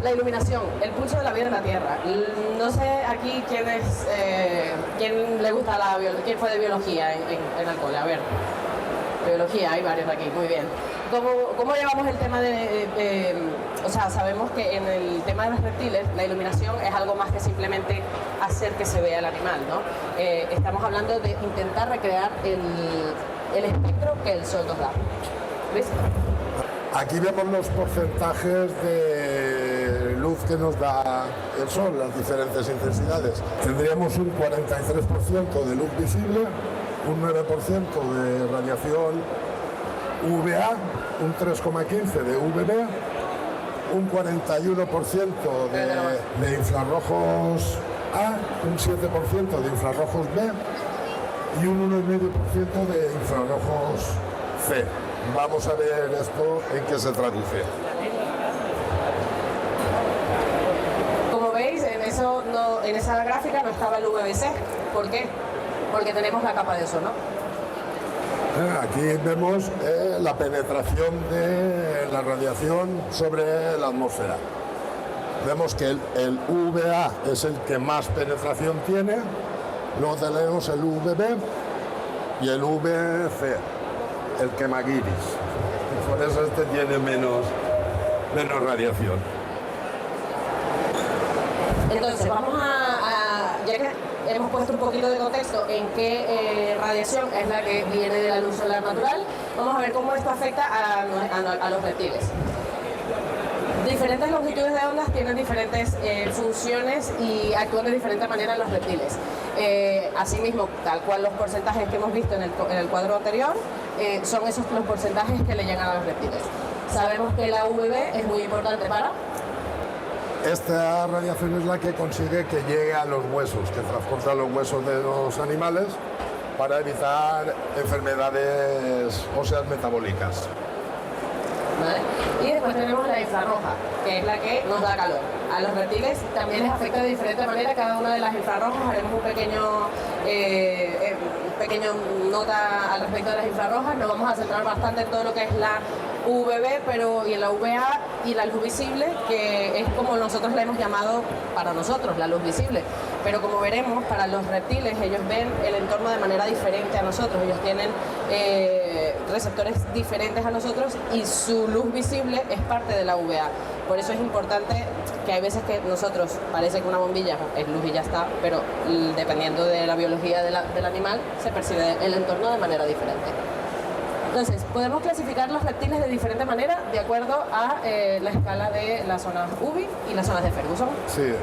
La iluminación, el pulso de la vida en la Tierra. No sé aquí quién le gusta quién fue de biología en el cole. A ver, biología, hay varios aquí, muy bien. ¿Cómo llevamos el tema o sea, sabemos que en el tema de los reptiles la iluminación es algo más que simplemente hacer que se vea el animal, ¿no? Estamos hablando de intentar recrear el espectro que el sol nos da. ¿Ves? Aquí vemos los porcentajes de luz que nos da el sol, las diferentes intensidades. Tendríamos un 43% de luz visible, un 9% de radiación UVA, un 3,15% de UVB, un 41% de infrarrojos A, un 7% de infrarrojos B y un 1,5% de infrarrojos C. Vamos a ver esto en qué se traduce. Como veis, en esa gráfica no estaba el UVB-C. ¿Por qué? Porque tenemos la capa de ozono. Aquí vemos la penetración de la radiación sobre la atmósfera. Vemos que el UVA es el que más penetración tiene, luego tenemos el UVB y el UVC, el quemaguiris. Por eso este tiene menos radiación. Entonces, vamos ya que hemos puesto un poquito de contexto en qué radiación es la que viene de la luz solar natural, vamos a ver cómo esto afecta a los reptiles. Diferentes longitudes de ondas tienen diferentes funciones y actúan de diferente manera en los reptiles. Asimismo, tal cual los porcentajes que hemos visto en el cuadro anterior, son esos los porcentajes que le llegan a los reptiles. Sabemos que la UVB es muy importante para... Esta radiación es la que consigue que llegue a los huesos, que transporta los huesos de los animales para evitar enfermedades óseas metabólicas. ¿Vale? Y después tenemos la infrarroja, que es la que nos da calor. A los reptiles también les afecta de diferente manera cada una de las infrarrojas. Haremos un pequeño nota al respecto de las infrarrojas. Nos vamos a centrar bastante en todo lo que es la UVB y en la UVA y la luz visible, que es como nosotros la hemos llamado para nosotros, la luz visible. Pero como veremos, para los reptiles ellos ven el entorno de manera diferente a nosotros. Ellos tienen receptores diferentes a nosotros y su luz visible es parte de la UVA. Por eso es importante que hay veces que nosotros parece que una bombilla es luz y ya está, pero dependiendo de la biología del animal se percibe el entorno de manera diferente. Entonces, podemos clasificar los reptiles de diferente manera de acuerdo a la escala de las zonas UV y las zonas de Ferguson. Sí,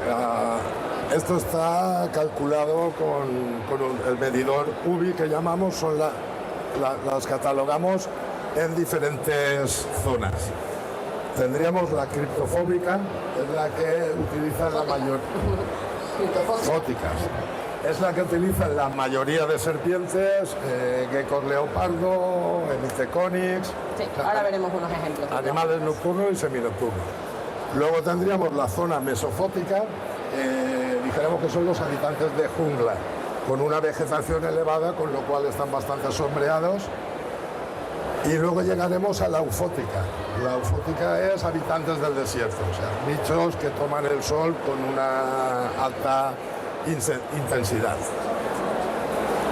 esto está calculado con el medidor UV que llamamos, las catalogamos en diferentes zonas. Tendríamos la criptofóbica, es la que utiliza la mayor... Fóticas. Es la que utilizan la mayoría de serpientes, geckos leopardo, hemiceconyx. Sí, ahora veremos unos ejemplos. Animales nocturnos y seminocturnos. Luego tendríamos la zona mesofótica, dijéramos que son los habitantes de jungla, con una vegetación elevada, con lo cual están bastante sombreados. Y luego llegaremos a la eufótica. La eufótica es habitantes del desierto, o sea, bichos que toman el sol con una alta intensidad.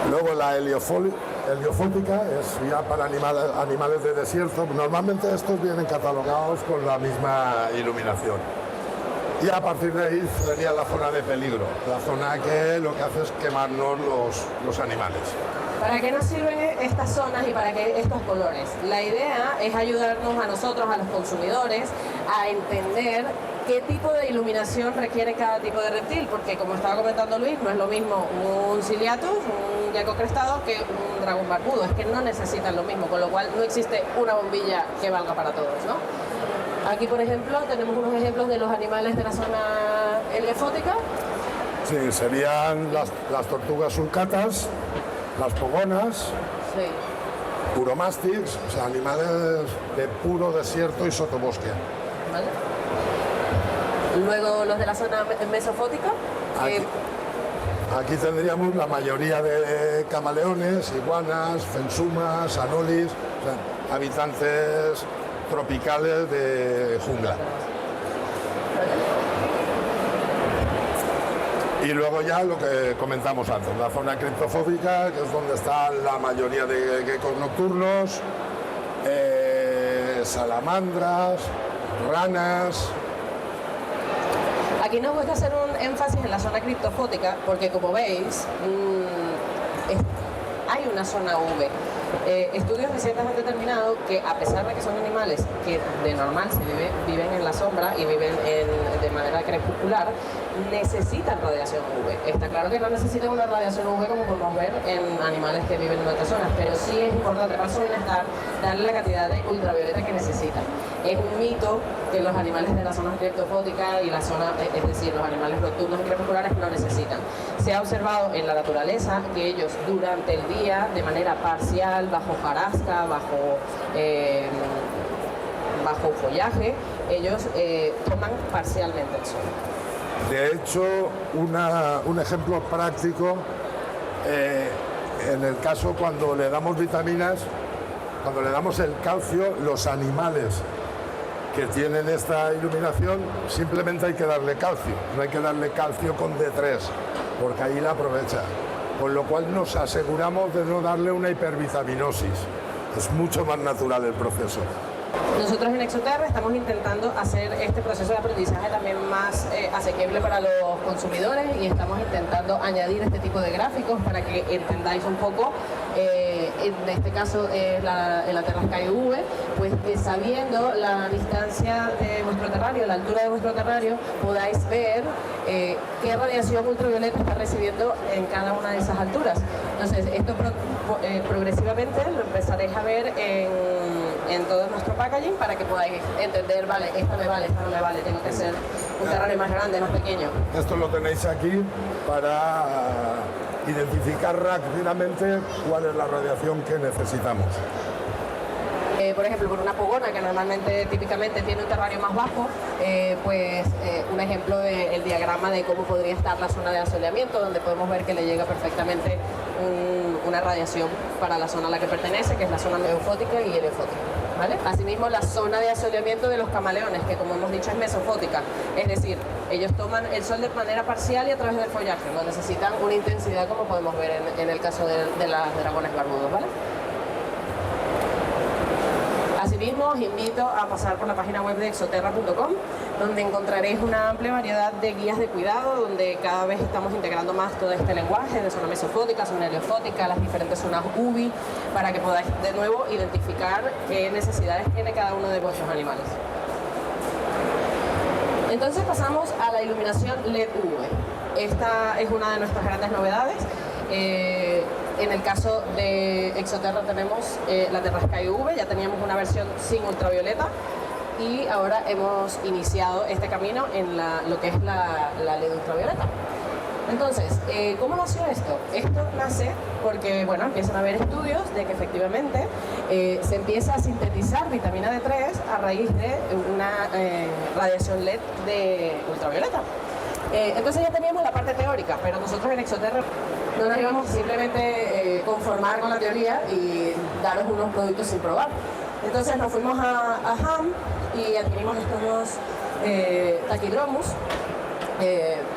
Luego la heliofótica es ya para animales de desierto. Normalmente estos vienen catalogados con la misma iluminación. Y a partir de ahí sería la zona de peligro, la zona que lo que hace es quemarnos los animales. ¿Para qué nos sirven estas zonas y para qué estos colores? La idea es ayudarnos a nosotros, a los consumidores, a entender qué tipo de iluminación requiere cada tipo de reptil, porque como estaba comentando Luis, no es lo mismo un ciliatus, un gecko crestado, que un dragón barbudo, es que no necesitan lo mismo, con lo cual no existe una bombilla que valga para todos, ¿no? Aquí, por ejemplo, tenemos unos ejemplos de los animales de la zona heliofótica. Sí, serían las tortugas sulcatas, las pogonas, sí. Uromastyx, o sea, animales de puro desierto y sotobosque. ¿Vale? Luego los de la zona mesofótica. Aquí tendríamos la mayoría de camaleones, iguanas, fensumas, anolis, o sea, habitantes tropicales de jungla. Y luego ya lo que comentamos antes, la zona criptofóbica, que es donde están la mayoría de geckos nocturnos, salamandras, ranas. Aquí nos gusta hacer un énfasis en la zona criptofótica porque, como veis, hay una zona V. Estudios recientes han determinado que, a pesar de que son animales que de normal viven en la sombra y viven de manera crepuscular, necesitan radiación UV. Está claro que no necesitan una radiación UV como podemos ver en animales que viven en otras zonas, pero sí es importante para su bienestar darle la cantidad de ultravioleta que necesitan. Es un mito que los animales de la zona criptofótica y la zona, es decir, los animales nocturnos y crepusculares no necesitan. Se ha observado en la naturaleza que ellos durante el día, de manera parcial, bajo hojarasca, bajo follaje, ellos toman parcialmente el sol. De hecho, un ejemplo práctico, en el caso cuando le damos vitaminas, cuando le damos el calcio, los animales que tienen esta iluminación, simplemente hay que darle calcio, no hay que darle calcio con D3, porque ahí la aprovecha. Con lo cual nos aseguramos de no darle una hipervitaminosis. Es mucho más natural el proceso. Nosotros en Exoterra estamos intentando hacer este proceso de aprendizaje también más asequible para los consumidores y estamos intentando añadir este tipo de gráficos para que entendáis un poco, en este caso la Terra Sky V, pues sabiendo la distancia de vuestro terrario, la altura de vuestro terrario, podáis ver qué radiación ultravioleta está recibiendo en cada una de esas alturas. Entonces, esto progresivamente lo empezaréis a ver en todo nuestro packaging para que podáis entender, vale, esta me vale, esta no me vale, tengo que hacer un terrario más grande, más pequeño. Esto lo tenéis aquí para identificar rápidamente cuál es la radiación que necesitamos. Por ejemplo, por una pogona que normalmente, típicamente tiene un terrario más bajo, un ejemplo del diagrama de cómo podría estar la zona de asoleamiento, donde podemos ver que le llega perfectamente una radiación para la zona a la que pertenece, que es la zona eufótica y heliofótica. ¿Vale? Asimismo, la zona de asoleamiento de los camaleones, que como hemos dicho es mesofótica, es decir, ellos toman el sol de manera parcial y a través del follaje, no necesitan una intensidad como podemos ver en el caso de las dragones barbudos, ¿vale? Asimismo, os invito a pasar por la página web de exoterra.com, donde encontraréis una amplia variedad de guías de cuidado, donde cada vez estamos integrando más todo este lenguaje de zona mesofótica, zona heliofótica, las diferentes zonas UVI, para que podáis de nuevo identificar qué necesidades tiene cada uno de vuestros animales. Entonces pasamos a la iluminación LED UV. Esta es una de nuestras grandes novedades. En el caso de Exoterra tenemos la Terra Sky UV, ya teníamos una versión sin ultravioleta y ahora hemos iniciado este camino en lo que es la LED ultravioleta. Entonces, ¿cómo nació esto? Esto nace porque, bueno, empiezan a haber estudios de que efectivamente se empieza a sintetizar vitamina D3 a raíz de una radiación LED de ultravioleta. Entonces ya teníamos la parte teórica, pero nosotros en Exoterra no nos íbamos simplemente conformar con la teoría y daros unos productos sin probar. Entonces nos fuimos a HAM y adquirimos estos dos taquidromus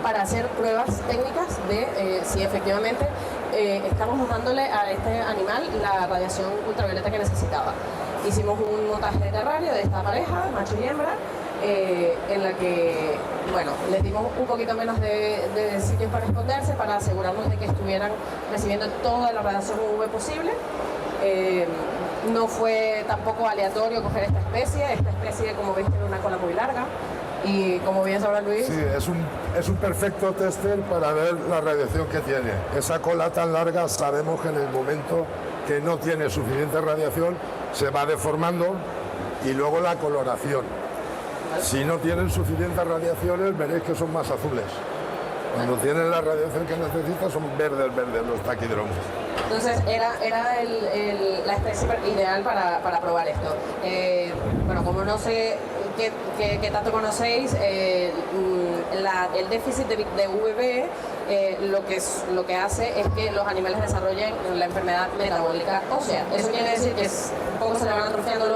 para hacer pruebas técnicas de si efectivamente estamos dándole a este animal la radiación ultravioleta que necesitaba. Hicimos un montaje de terrario de esta pareja, macho y hembra, en la que, bueno, les dimos un poquito menos de sitios para esconderse para asegurarnos de que estuvieran recibiendo toda la radiación UV posible. No fue tampoco aleatorio coger esta especie como veis tiene una cola muy larga y como bien sabrá Luis... Sí, es un perfecto tester para ver la radiación que tiene. Esa cola tan larga sabemos que en el momento que no tiene suficiente radiación se va deformando y luego la coloración. Si no tienen suficientes radiaciones, veréis que son más azules. Cuando tienen la radiación que necesitan, son verdes los taquidromus. Entonces, era la especie ideal para probar esto. Bueno, como no sé qué tanto conocéis, el déficit de UVB lo que hace es que los animales desarrollen la enfermedad metabólica ósea. Eso quiere decir que un poco se le van atrofiando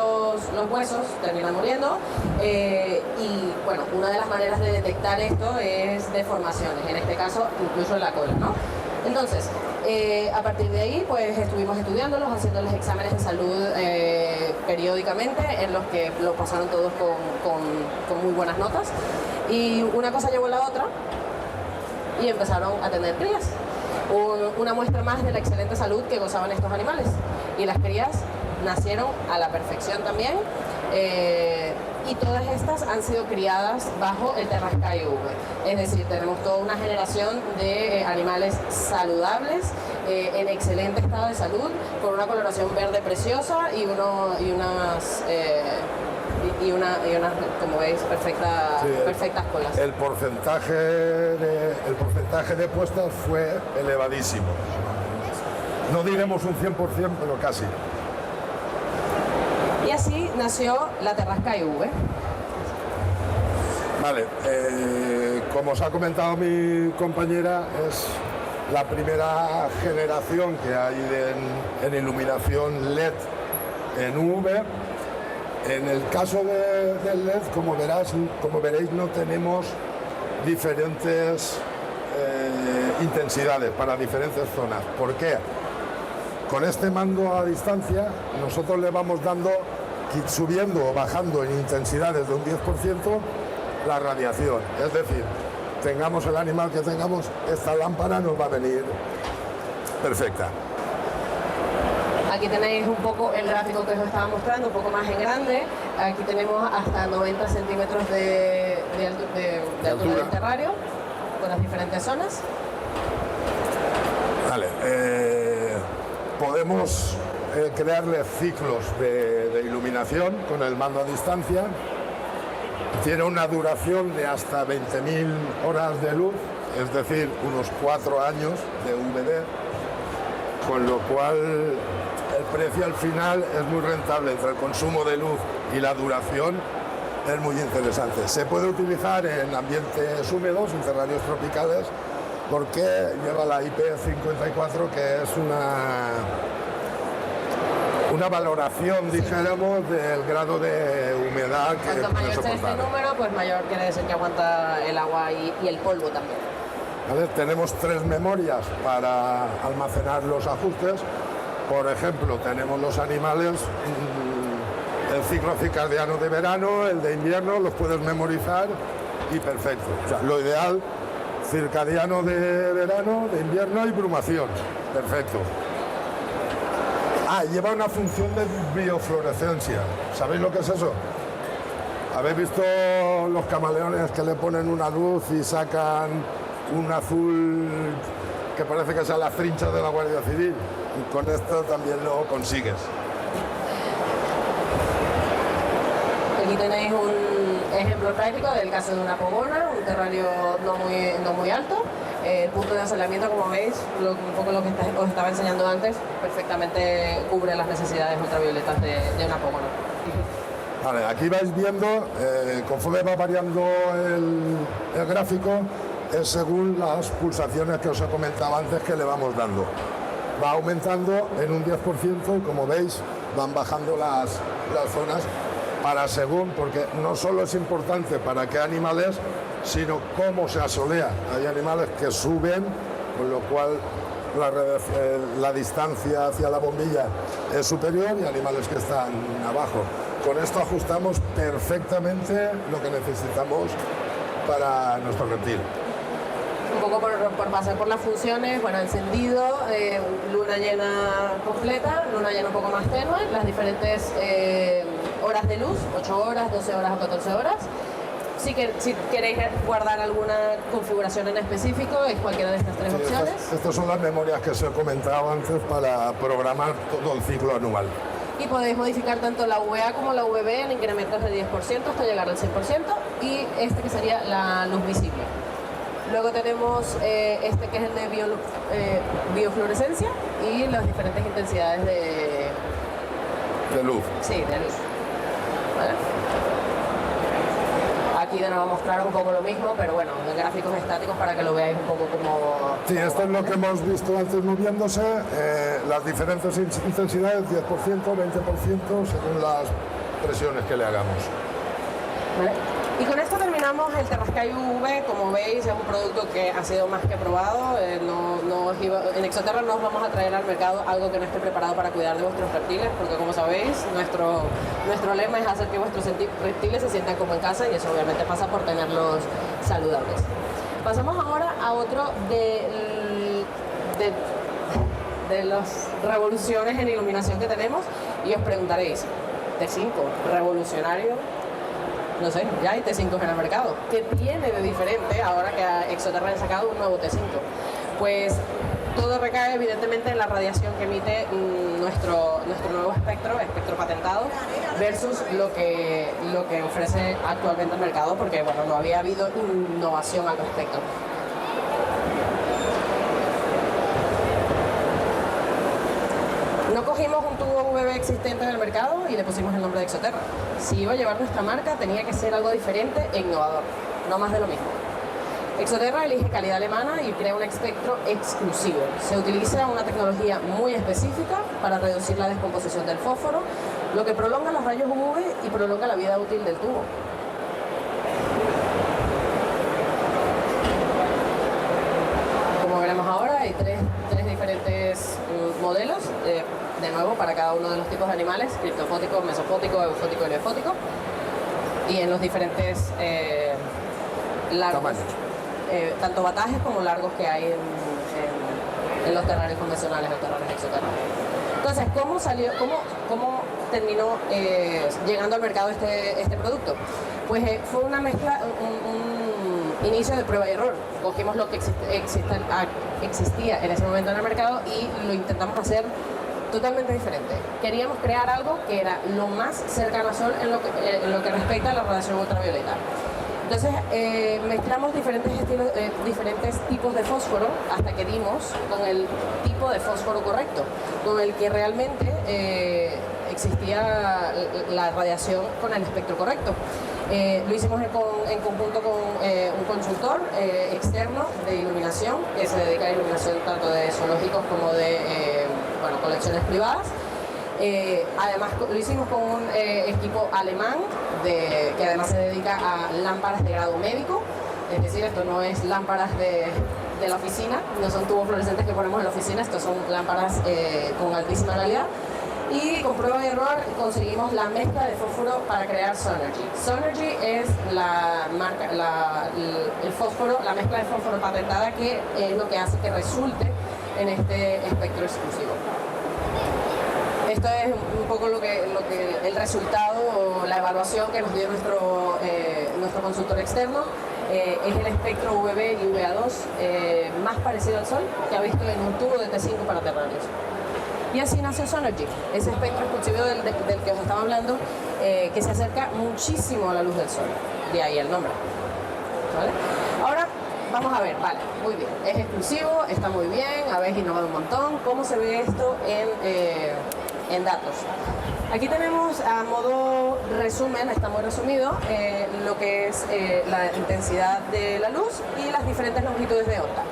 los huesos, terminan muriendo. Y bueno, una de las maneras de detectar esto es deformaciones, en este caso incluso en la cola, ¿no? Entonces, a partir de ahí, pues estuvimos estudiándolos, haciéndoles exámenes de salud periódicamente, en los que lo pasaron todos con muy buenas notas. Y una cosa llevó a la otra y empezaron a tener crías. Una muestra más de la excelente salud que gozaban estos animales. Y las crías nacieron a la perfección también. Y todas estas han sido criadas bajo el Terrascai V. Es decir, tenemos toda una generación de animales saludables, en excelente estado de salud, con una coloración verde preciosa y unas, como veis, perfectas colas. El porcentaje de puestas fue elevadísimo. No diremos un 100%, pero casi. Y así nació la Terrascai V. Vale, como os ha comentado mi compañera, es la primera generación que hay en iluminación LED en UV. En el caso del LED, como veréis, no tenemos diferentes intensidades para diferentes zonas. ¿Por qué? Con este mando a distancia, nosotros le vamos dando, subiendo o bajando en intensidades de un 10% la radiación. Es decir, tengamos el animal que tengamos, esta lámpara nos va a venir perfecta. Aquí tenéis un poco el gráfico que os estaba mostrando, un poco más en grande. Aquí tenemos hasta 90 centímetros de altura del terrario, con las diferentes zonas. Vale, podemos crearle ciclos de iluminación con el mando a distancia. Tiene una duración de hasta 20.000 horas de luz, es decir, unos 4 años de VD, con lo cual el precio al final es muy rentable. Entre el consumo de luz y la duración es muy interesante. Se puede utilizar en ambientes húmedos, en terrarios tropicales, porque lleva la IP54, que es una valoración, dijéramos, del grado de humedad que cuanto mayor sea este número, pues mayor quiere decir que aguanta el agua y el polvo también. ¿Vale? Tenemos 3 memorias para almacenar los ajustes. Por ejemplo, tenemos los animales, el ciclo circadiano de verano, el de invierno, los puedes memorizar y perfecto. O sea, lo ideal, circadiano de verano, de invierno y brumación. Perfecto. Lleva una función de biofluorescencia. ¿Sabéis lo que es eso? ¿Habéis visto los camaleones que le ponen una luz y sacan un azul que parece que sea la trincha de la Guardia Civil? Y con esto también lo consigues. Aquí tenéis un ejemplo práctico del caso de una pogona, un terrario no muy alto. El punto de asolamiento, como veis, un poco lo que os estaba enseñando antes, perfectamente cubre las necesidades ultravioletas de una pogona. Vale, aquí vais viendo, conforme va variando el gráfico, es según las pulsaciones que os he comentado antes que le vamos dando. Va aumentando en un 10% y, como veis, van bajando las zonas para según, porque no solo es importante para qué animales, sino cómo se asolea. Hay animales que suben, con lo cual la distancia hacia la bombilla es superior, y animales que están abajo. Con esto ajustamos perfectamente lo que necesitamos para nuestro reptil. Un poco por pasar por las funciones, bueno, encendido, luna llena completa, luna llena un poco más tenue, las diferentes horas de luz, 8 horas, 12 horas o 14 horas. Si queréis guardar alguna configuración en específico, es cualquiera de estas 3 opciones. Estas son las memorias que os he comentado antes para programar todo el ciclo anual. Y podéis modificar tanto la VA como la VB en incrementos de 10% hasta llegar al 100%, y este que sería la luz visible. Luego tenemos este que es el de biofluorescencia y las diferentes intensidades de luz. Sí, de luz. ¿Vale? Aquí de nuevo a mostrar un poco lo mismo, pero bueno, de gráficos estáticos para que lo veáis un poco como... Sí, esto es lo que hemos visto antes moviéndose, las diferentes intensidades, 10%, 20%, según expresiones que le hagamos. ¿Vale? Y con esto terminamos el Terrascai UV. Como veis, es un producto que ha sido más que probado. En Exoterra no os vamos a traer al mercado algo que no esté preparado para cuidar de vuestros reptiles, porque como sabéis, nuestro lema es hacer que vuestros reptiles se sientan como en casa, y eso obviamente pasa por tenerlos saludables. Pasamos ahora a otro de las revoluciones en iluminación que tenemos, y os preguntaréis, T5, revolucionario. No sé, ya hay T5 en el mercado. ¿Qué tiene de diferente ahora que Exoterra ha sacado un nuevo T5? Pues todo recae evidentemente en la radiación que emite nuestro nuevo espectro patentado, versus lo que ofrece actualmente el mercado, porque bueno, no había habido innovación al respecto. No cogimos un tubo UVB existente en el mercado y le pusimos el nombre de Exoterra. Si iba a llevar nuestra marca, tenía que ser algo diferente e innovador, no más de lo mismo. Exoterra elige calidad alemana y crea un espectro exclusivo. Se utiliza una tecnología muy específica para reducir la descomposición del fósforo, lo que prolonga los rayos UV y prolonga la vida útil del tubo. Como veremos ahora, hay tres diferentes modelos, de nuevo para cada uno de los tipos de animales: criptofótico, mesofótico, eufótico y leofótico, y en los diferentes largos, tanto batajes como largos que hay en los terrarios convencionales o terrarios Exoterra. Entonces, ¿cómo terminó llegando al mercado este producto? Pues fue una mezcla, un inicio de prueba y error. Cogimos lo que existía en ese momento en el mercado y lo intentamos hacer totalmente diferente. Queríamos crear algo que era lo más cercano al sol en lo que respecta a la radiación ultravioleta. Entonces mezclamos diferentes tipos de fósforo hasta que dimos con el tipo de fósforo correcto, con el que realmente existía la radiación con el espectro correcto. Lo hicimos en conjunto con un consultor externo de iluminación que se dedica a iluminación tanto de zoológicos como de colecciones privadas. Además lo hicimos con un equipo alemán que además se dedica a lámparas de grado médico, es decir, esto no es lámparas de la oficina, no son tubos fluorescentes que ponemos en la oficina, estos son lámparas con altísima calidad. Y con prueba y error conseguimos la mezcla de fósforo para crear Sonergy. Sonergy es el fósforo, la mezcla de fósforo patentada, que es lo que hace que resulte en este espectro exclusivo. Esto es un poco el resultado o la evaluación que nos dio nuestro consultor externo. Es el espectro UVB y UVA2 más parecido al Sol que ha visto en un tubo de T5 para terrarios. Y así nació Sonergy, ese espectro exclusivo del que os estaba hablando, que se acerca muchísimo a la luz del Sol. De ahí el nombre. ¿Vale? Ahora vamos a ver, vale, muy bien, es exclusivo, está muy bien, habéis innovado un montón. ¿Cómo se ve esto en datos? Aquí tenemos, a modo resumen, está muy resumido, lo que es la intensidad de la luz y las diferentes longitudes de onda.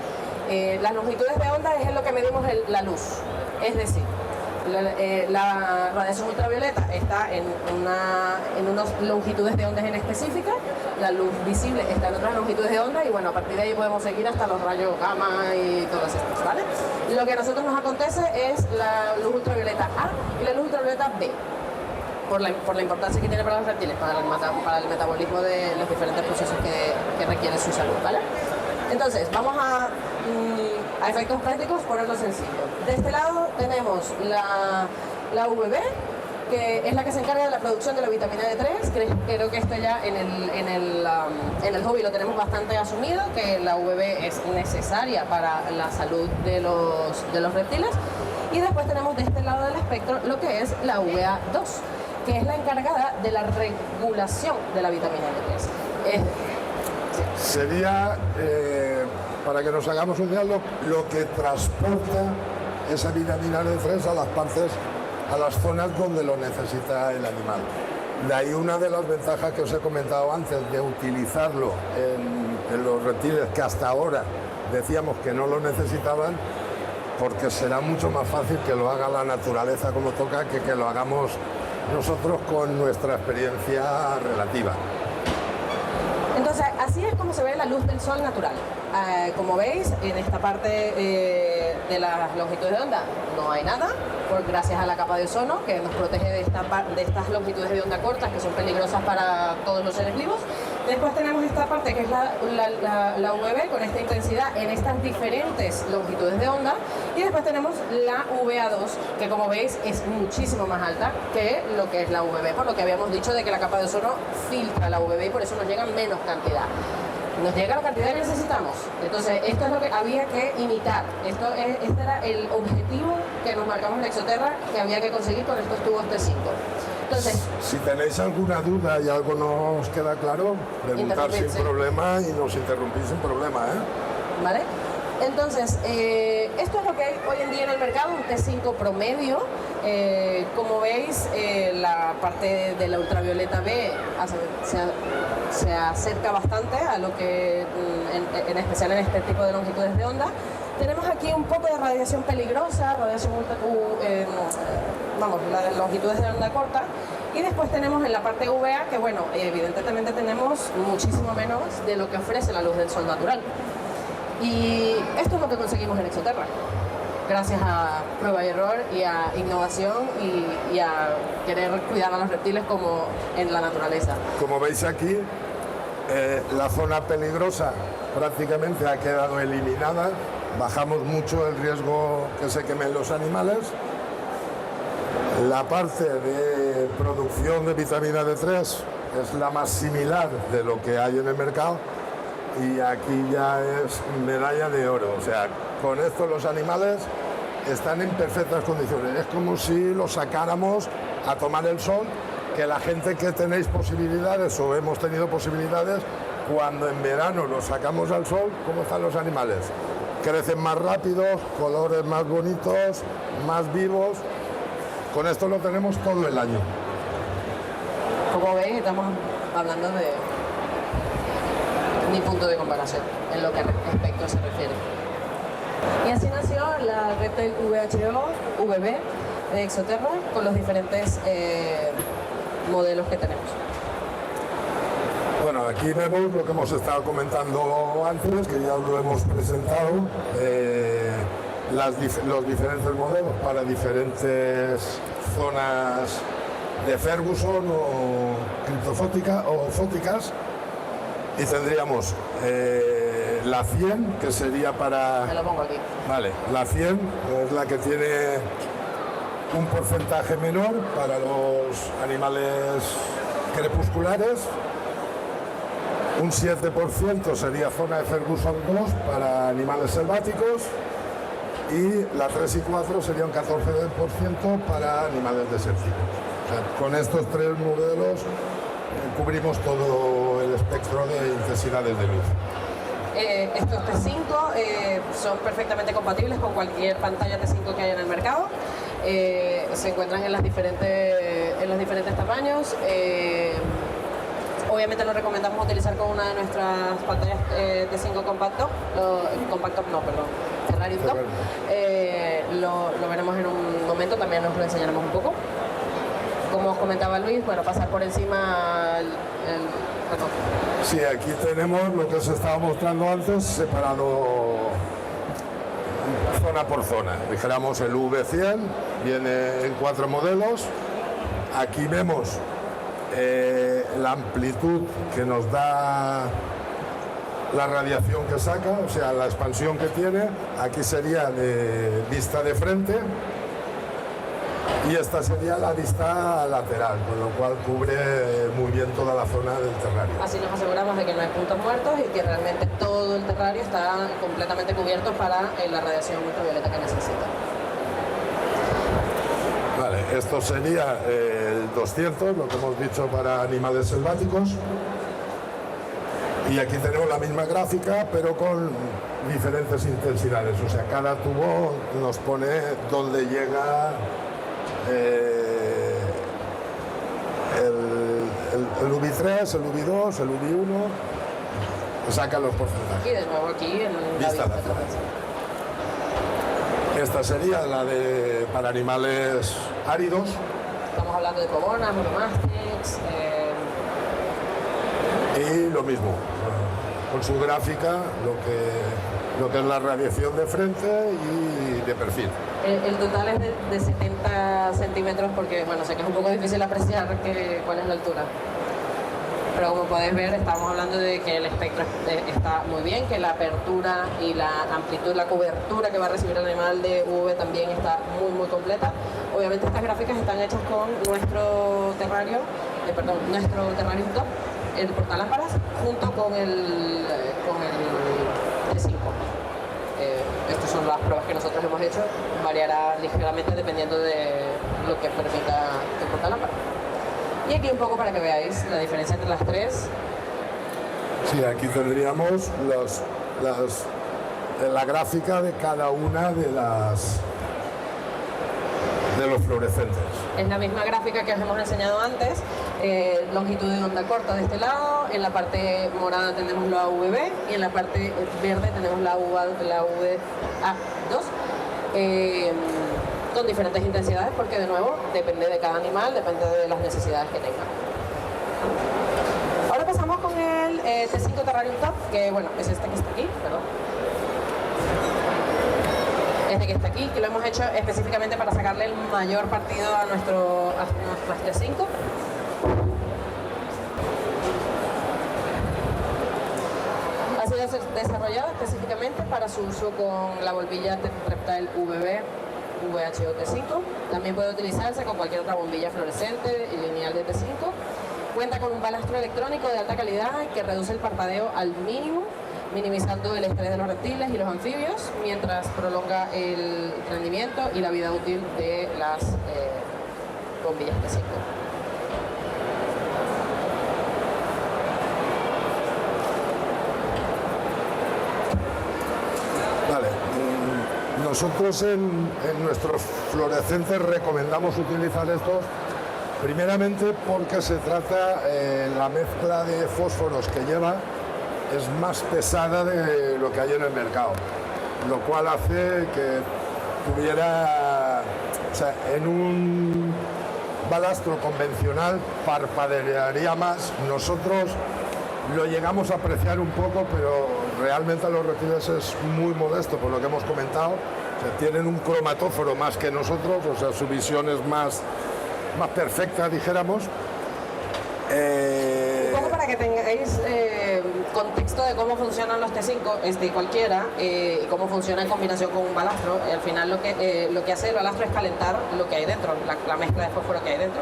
Las longitudes de onda es en lo que medimos la luz, es decir, la radiación ultravioleta está en unas longitudes de ondas en específica, la luz visible está en otras longitudes de onda, y bueno, a partir de ahí podemos seguir hasta los rayos gamma y todas estas, ¿vale? Lo que a nosotros nos acontece es la luz ultravioleta A y la luz ultravioleta B, por la importancia que tiene para los reptiles, para el metabolismo de los diferentes procesos que requiere su salud, ¿vale? Entonces, vamos a efectos prácticos, ponerlo sencillo. De este lado tenemos la UVB, que es la que se encarga de la producción de la vitamina D3. Creo que esto ya en el hobby lo tenemos bastante asumido, que la UVB es necesaria para la salud de los reptiles. Y después tenemos de este lado del espectro lo que es la UVA2, que es la encargada de la regulación de la vitamina D3. Sería, para que nos hagamos un diálogo, lo que transporta esa vitamina D3 a las partes, a las zonas donde lo necesita el animal. De ahí una de las ventajas que os he comentado antes de utilizarlo en los reptiles que hasta ahora decíamos que no lo necesitaban, porque será mucho más fácil que lo haga la naturaleza como toca que lo hagamos nosotros con nuestra experiencia relativa. Entonces, así es como se ve la luz del sol natural. Como veis, en esta parte de las longitudes de onda no hay nada, gracias a la capa de ozono que nos protege de estas longitudes de onda cortas que son peligrosas para todos los seres vivos. Después tenemos esta parte que es la UVB con esta intensidad en estas diferentes longitudes de onda, y después tenemos la VA2 que, como veis, es muchísimo más alta que lo que es la UVB, por lo que habíamos dicho de que la capa de ozono filtra la UVB y por eso nos llega menos cantidad. Nos llega la cantidad que necesitamos. Entonces, esto es lo que había que imitar. Este era el objetivo que nos marcamos en Exoterra, que había que conseguir con estos tubos T5. Entonces, si tenéis alguna duda y algo no os queda claro, preguntar sin problema y nos interrumpís sin problema, ¿eh? ¿Vale? Entonces, esto es lo que hay hoy en día en el mercado, un T5 promedio. Como veis, la parte de la ultravioleta B se acerca bastante a lo que, en especial en este tipo de longitudes de onda. Tenemos aquí un poco de radiación peligrosa, radiación las longitudes de onda corta. Y después tenemos en la parte UVA, que bueno, evidentemente tenemos muchísimo menos de lo que ofrece la luz del sol natural. Y esto es lo que conseguimos en Exoterra, gracias a prueba y error y a innovación y a querer cuidar a los reptiles como en la naturaleza. Como veis aquí, la zona peligrosa prácticamente ha quedado eliminada. Bajamos mucho el riesgo que se quemen los animales. La parte de producción de vitamina D3 es la más similar de lo que hay en el mercado, y aquí ya es medalla de oro. O sea, con esto los animales están en perfectas condiciones. Es como si los sacáramos a tomar el sol, que la gente que tenéis posibilidades o hemos tenido posibilidades, cuando en verano los sacamos al sol, ¿cómo están los animales? Crecen más rápidos, colores más bonitos, más vivos. Con esto lo tenemos todo el año. Como veis, estamos hablando de mi punto de comparación en lo que respecto se refiere. Y así nació la Reptile VHO VB de Exoterra con los diferentes modelos que tenemos. Bueno, aquí vemos lo que hemos estado comentando antes, que ya lo hemos presentado, los diferentes modelos para diferentes zonas de Ferguson o criptofótica o fóticas. Y tendríamos la 100, que sería para... Me lo pongo aquí. Vale, la 100 es la que tiene un porcentaje menor para los animales crepusculares. Un 7% sería zona de Ferguson 2 para animales selváticos. Y la 3 y 4 sería un 14% para animales desérticos. O sea, con estos tres modelos cubrimos todo el espectro de intensidades de luz. Estos T5 son perfectamente compatibles con cualquier pantalla T5 que haya en el mercado. Se encuentran en los diferentes tamaños. Obviamente lo recomendamos utilizar con una de nuestras pantallas T5 compacto, Terrarium Top. Lo veremos en un momento, también nos lo enseñaremos un poco. Como os comentaba Luis, bueno, pasar por encima Sí, aquí tenemos lo que os estaba mostrando antes, separado zona por zona. Dijéramos el V100, viene en 4 modelos. Aquí vemos la amplitud que nos da la radiación que saca, o sea, la expansión que tiene. Aquí sería de vista de frente y esta sería la vista lateral, con lo cual cubre muy bien toda la zona del terrario. Así nos aseguramos de que no hay puntos muertos y que realmente todo el terrario está completamente cubierto para la radiación ultravioleta que necesita. Vale, esto sería el 200, lo que hemos dicho para animales selváticos. Y aquí tenemos la misma gráfica, pero con diferentes intensidades. O sea, cada tubo nos pone dónde llega el UV3, el UV2, el UV1. Sacan los porcentajes. Y de nuevo aquí en la vista. Esta sería la para animales áridos. estamos hablando de cobonas, monomastics. Y lo mismo, con su gráfica, lo que es la radiación de frente y de perfil. El total es de 70 centímetros porque, bueno, sé que es un poco difícil apreciar cuál es la altura. Pero como podéis ver, estamos hablando de que el espectro está muy bien, que la apertura y la amplitud, la cobertura que va a recibir el animal de UV también está muy completa. Obviamente estas gráficas están hechas con nuestro terrario, nuestro terrarium top, el portalámparas, junto con el T5. Estas son las pruebas que nosotros hemos hecho, variará ligeramente dependiendo de lo que permita el portalámpara. Y aquí un poco para que veáis la diferencia entre las tres. Sí, aquí tendríamos la gráfica de cada una de los fluorescentes. Es la misma gráfica que os hemos enseñado antes, longitud de onda corta de este lado, en la parte morada tenemos la UVB y en la parte verde tenemos la UVA2. Con diferentes intensidades porque de nuevo depende de cada animal, depende de las necesidades que tenga. Ahora pasamos con el T5 Terrarium Top, que bueno, es este que está aquí, perdón. Este que está aquí, que lo hemos hecho específicamente para sacarle el mayor partido a nuestro T5. Ha sido desarrollado específicamente para su uso con la bombilla Reptile VB VHO T5. También puede utilizarse con cualquier otra bombilla fluorescente y lineal de T5. Cuenta con un balastro electrónico de alta calidad que reduce el parpadeo al mínimo, minimizando el estrés de los reptiles y los anfibios, mientras prolonga el rendimiento y la vida útil de las bombillas T5. Vale. Nosotros en nuestros fluorescentes recomendamos utilizar estos primeramente porque se trata, la mezcla de fósforos que lleva es más pesada de lo que hay en el mercado, lo cual hace que tuviera, o sea, en un balastro convencional parpadearía más. Nosotros lo llegamos a apreciar un poco, pero realmente a los reptiles es muy modesto, por lo que hemos comentado. O sea, tienen un cromatóforo más que nosotros, o sea, su visión es más perfecta, dijéramos. Un poco para que tengáis contexto de cómo funcionan los T5, cualquiera, y cómo funciona en combinación con un balastro. Al final lo que hace el balastro es calentar lo que hay dentro, la mezcla de fósforo que hay dentro.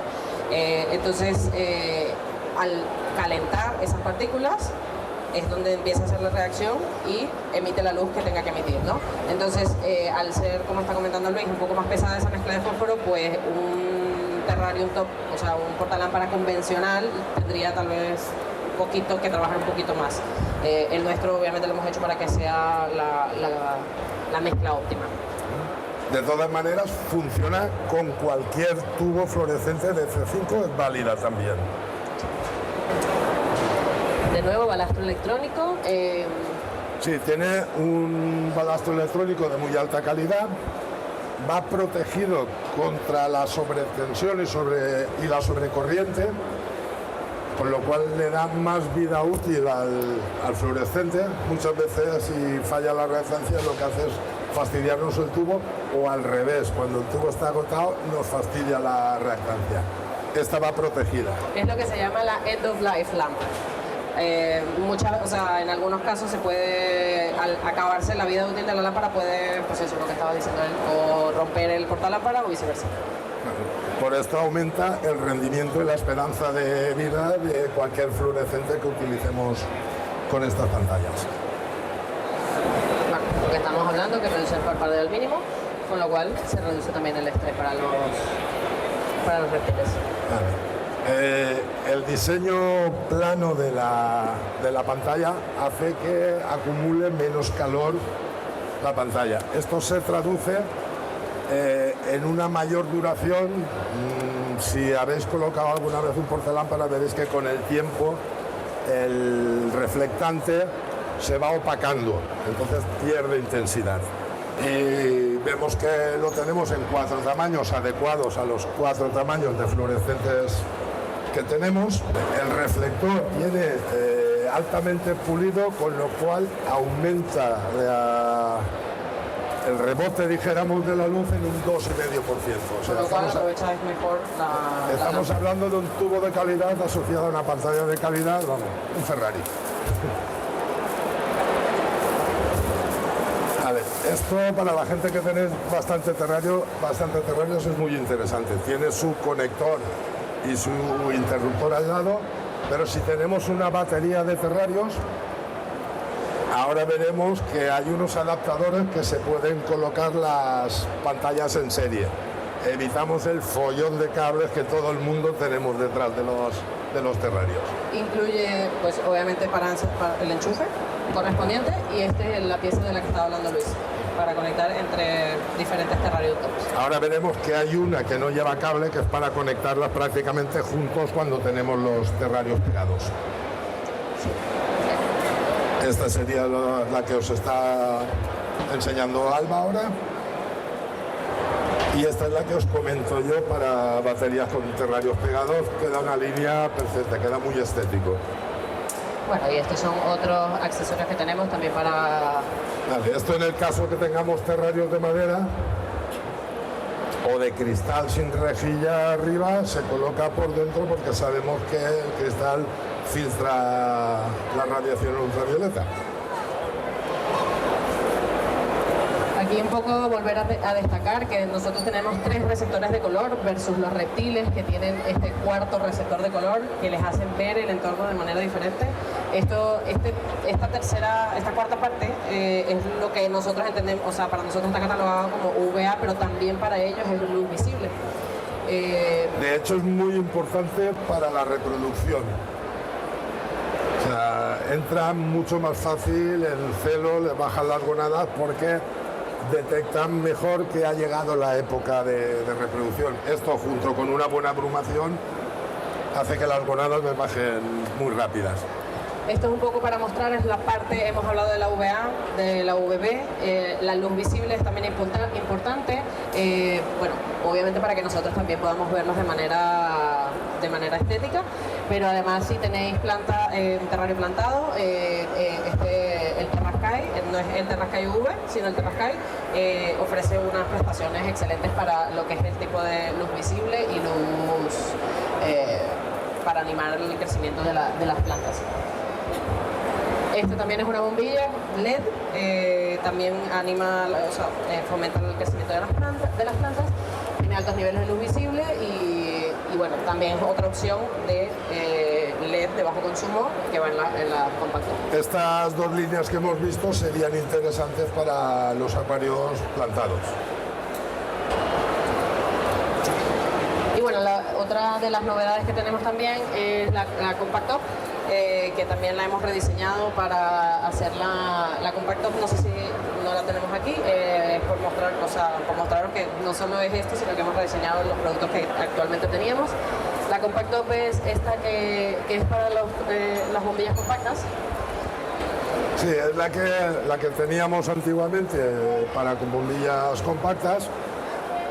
Entonces, al calentar esas partículas, es donde empieza a hacer la reacción y emite la luz que tenga que emitir, ¿no? Entonces, al ser, como está comentando Luis, un poco más pesada esa mezcla de fósforo, pues un terrarium top, o sea, un portalámpara convencional, tendría tal vez un poquito que trabajar un poquito más. El nuestro, obviamente, lo hemos hecho para que sea la mezcla óptima. De todas maneras, funciona con cualquier tubo fluorescente de C5, es válida también. De nuevo, balastro electrónico. Sí, tiene un balastro electrónico de muy alta calidad, va protegido contra la sobretensión y la sobrecorriente, con lo cual le da más vida útil al fluorescente. Muchas veces, si falla la reactancia, lo que hace es fastidiarnos el tubo, o al revés, cuando el tubo está agotado nos fastidia la reactancia. Esta va protegida. Es lo que se llama la end of life lamp. En algunos casos se puede, al acabarse la vida útil de la lámpara, puede, pues eso, lo que estaba diciendo él, o romper el portalámpara o viceversa. Por esto aumenta el rendimiento y la esperanza de vida de cualquier fluorescente que utilicemos con estas pantallas. Bueno, lo que estamos hablando, que reduce el parpadeo al mínimo, con lo cual se reduce también el estrés para los reptiles. Vale. El diseño plano de la pantalla hace que acumule menos calor la pantalla. Esto se traduce en una mayor duración. Si habéis colocado alguna vez un portalámpara, veréis que con el tiempo el reflectante se va opacando, entonces pierde intensidad. Y vemos que lo tenemos en 4 tamaños adecuados a los 4 tamaños de fluorescentes que tenemos. El reflector viene altamente pulido, con lo cual aumenta el rebote, dijéramos, de la luz en un 2,5%. O sea, Con lo cual aprovecháis mejor la estamos hablando de un tubo de calidad asociado a una pantalla de calidad, vamos, un Ferrari. A ver, esto para la gente que tenéis bastante terrarios es muy interesante. Tiene su conector y su interruptor al lado, pero si tenemos una batería de terrarios, ahora veremos que hay unos adaptadores que se pueden colocar las pantallas en serie. Evitamos el follón de cables que todo el mundo tenemos detrás de los terrarios. Incluye, pues obviamente para el enchufe correspondiente, y este es la pieza de la que estaba hablando Luis, para conectar entre diferentes terrarios. Ahora veremos que hay una que no lleva cable, que es para conectarlas prácticamente juntos cuando tenemos los terrarios pegados. Esta sería la que os está enseñando Alba ahora. Y esta es la que os comento yo para baterías con terrarios pegados. Queda una línea perfecta, queda muy estético. Bueno, y estos son otros accesorios que tenemos también para... Vale, esto en el caso que tengamos terrarios de madera o de cristal sin rejilla arriba, se coloca por dentro porque sabemos que el cristal filtra la radiación ultravioleta. Aquí un poco volver a destacar que nosotros tenemos 3 receptores de color versus los reptiles, que tienen este 4.º receptor de color que les hacen ver el entorno de manera diferente. Esta 4ª parte es lo que nosotros entendemos, o sea, para nosotros está catalogado como UVA, pero también para ellos es luz visible. De hecho, es muy importante para la reproducción. O sea, entra mucho más fácil el celo, le bajan las gonadas porque detectan mejor que ha llegado la época de reproducción. Esto, junto con una buena abrumación, hace que las gonadas me bajen muy rápidas. Esto es un poco para mostrar, es la parte, hemos hablado de la UVA, de la UVB, la luz visible es también importante, bueno, obviamente para que nosotros también podamos verlos de manera estética, pero además si tenéis un terrario plantado, el Terrascai, no es el Terrascai UV, sino el Terrascai, ofrece unas prestaciones excelentes para lo que es el tipo de luz visible y luz para animar el crecimiento de las plantas. Este también es una bombilla LED, también anima, fomenta el crecimiento de las plantas, tiene altos niveles de luz visible y bueno, también es otra opción de LED de bajo consumo que va en la compacta. Estas 2 líneas que hemos visto serían interesantes para los acuarios plantados. Y bueno, otra de las novedades que tenemos también es la Compact Top, que también la hemos rediseñado para hacer la Compact Top. No sé si no la tenemos aquí, por mostraros que no solo es esto, sino que hemos rediseñado los productos que actualmente teníamos. La Compact Top es esta que es para las bombillas compactas. Sí, es la que teníamos antiguamente para con bombillas compactas,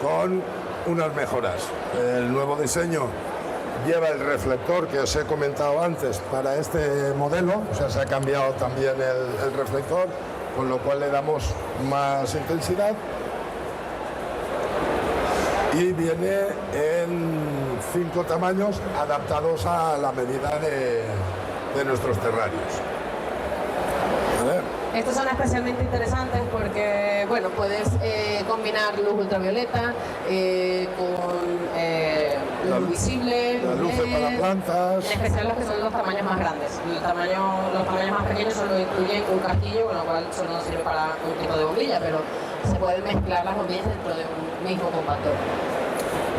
con unas mejoras. El nuevo diseño lleva el reflector que os he comentado antes para este modelo, o sea, se ha cambiado también el reflector, con lo cual le damos más intensidad. Y viene en 5 tamaños adaptados a la medida de nuestros terrarios. Estos son especialmente interesantes porque, bueno, puedes combinar luz ultravioleta con luz visible, las luces para plantas. En especial los que son los tamaños más grandes. Los tamaños más pequeños solo incluyen un casquillo, con lo cual solo sirve para un tipo de bombilla, pero se pueden mezclar las bombillas dentro de un mismo compactor.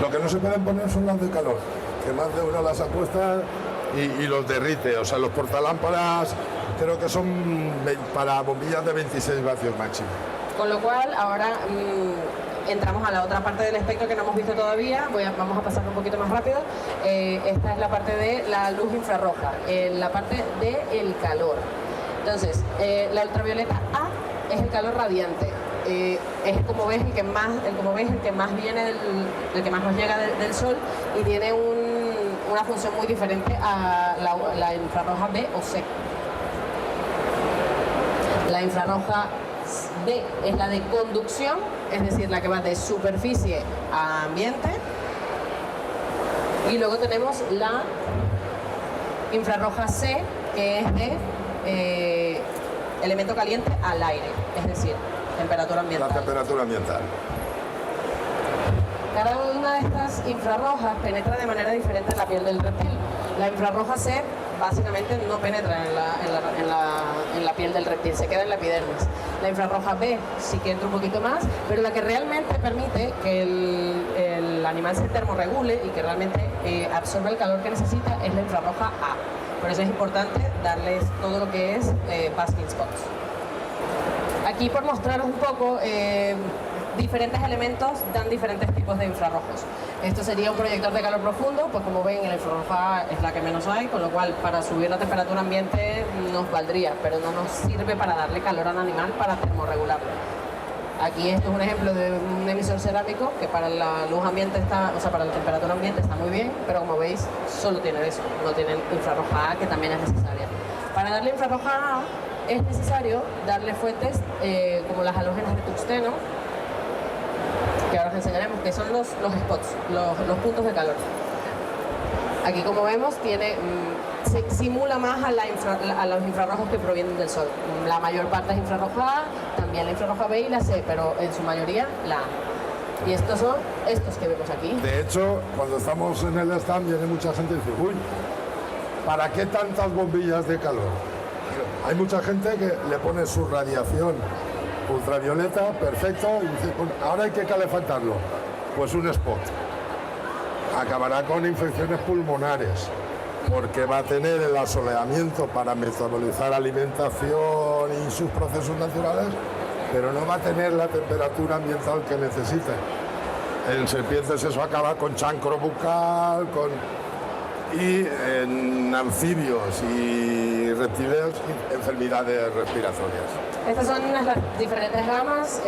Lo que no se pueden poner son las de calor, que más de uno las apuesta y los derrite. O sea, los portalámparas creo que son para bombillas de 26 vatios máximo. Con lo cual, ahora entramos a la otra parte del espectro que no hemos visto todavía. Vamos a pasar un poquito más rápido. Esta es la parte de la luz infrarroja, la parte del calor. Entonces, la ultravioleta A es el calor radiante. es como ves el que más viene el que más nos llega del sol y tiene una función muy diferente a la infrarroja B o C. La infrarroja B es la de conducción, es decir, la que va de superficie a ambiente. Y luego tenemos la infrarroja C, que es de elemento caliente al aire, es decir, temperatura ambiental. La temperatura ambiental. Cada una de estas infrarrojas penetra de manera diferente en la piel del reptil. La infrarroja C básicamente no penetra en la piel del reptil, se queda en la epidermis. La infrarroja B sí que entra un poquito más, pero la que realmente permite que el animal se termorregule y que realmente absorba el calor que necesita es la infrarroja A. Por eso es importante darles todo lo que es basking spots. Aquí, por mostraros un poco, diferentes elementos dan diferentes tipos de infrarrojos. Esto sería un proyector de calor profundo, pues como ven, la infrarroja es la que menos hay, con lo cual para subir la temperatura ambiente nos valdría, pero no nos sirve para darle calor al animal para termorregularlo. Aquí esto es un ejemplo de un emisor cerámico que para la luz ambiente está, o sea, para la temperatura ambiente está muy bien, pero como veis solo tiene eso, no tiene infrarroja A, que también es necesaria. Para darle infrarroja A es necesario darle fuentes como las halógenas de tungsteno, que ahora os enseñaremos, que son los spots, los puntos de calor. Aquí, como vemos, simula más a los infrarrojos que provienen del sol. La mayor parte es infrarroja A, también la infrarroja B y la C, pero en su mayoría la A. Y estos son estos que vemos aquí. De hecho, cuando estamos en el stand viene mucha gente y dice, uy, ¿para qué tantas bombillas de calor? Hay mucha gente que le pone su radiación ultravioleta, perfecto, y dice, bueno, ahora hay que calefactarlo. Pues un spot. Acabará con infecciones pulmonares, porque va a tener el asoleamiento para metabolizar alimentación y sus procesos naturales, pero no va a tener la temperatura ambiental que necesita. En serpientes eso acaba con chancro bucal, y en anfibios y reptiles enfermedades respiratorias. Estas son las diferentes gamas.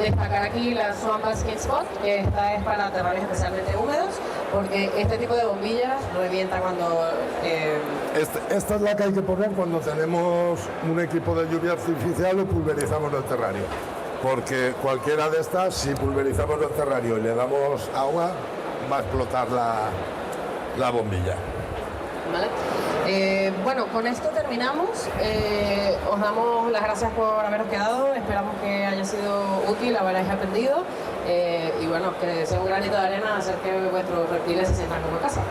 Destacar aquí la Swan Basking Spot, que esta es para terrarios especialmente húmedos, porque este tipo de bombillas revienta cuando... Esta es la que hay que poner cuando tenemos un equipo de lluvia artificial o pulverizamos el terrario. Porque cualquiera de estas, si pulverizamos el terrario y le damos agua, va a explotar la bombilla. ¿Vale? Bueno, con esto terminamos. Os damos las gracias por haberos quedado. Esperamos que haya sido útil, habréis aprendido. Y bueno, que sea un granito de arena hacer que vuestros reptiles se sientan como casa.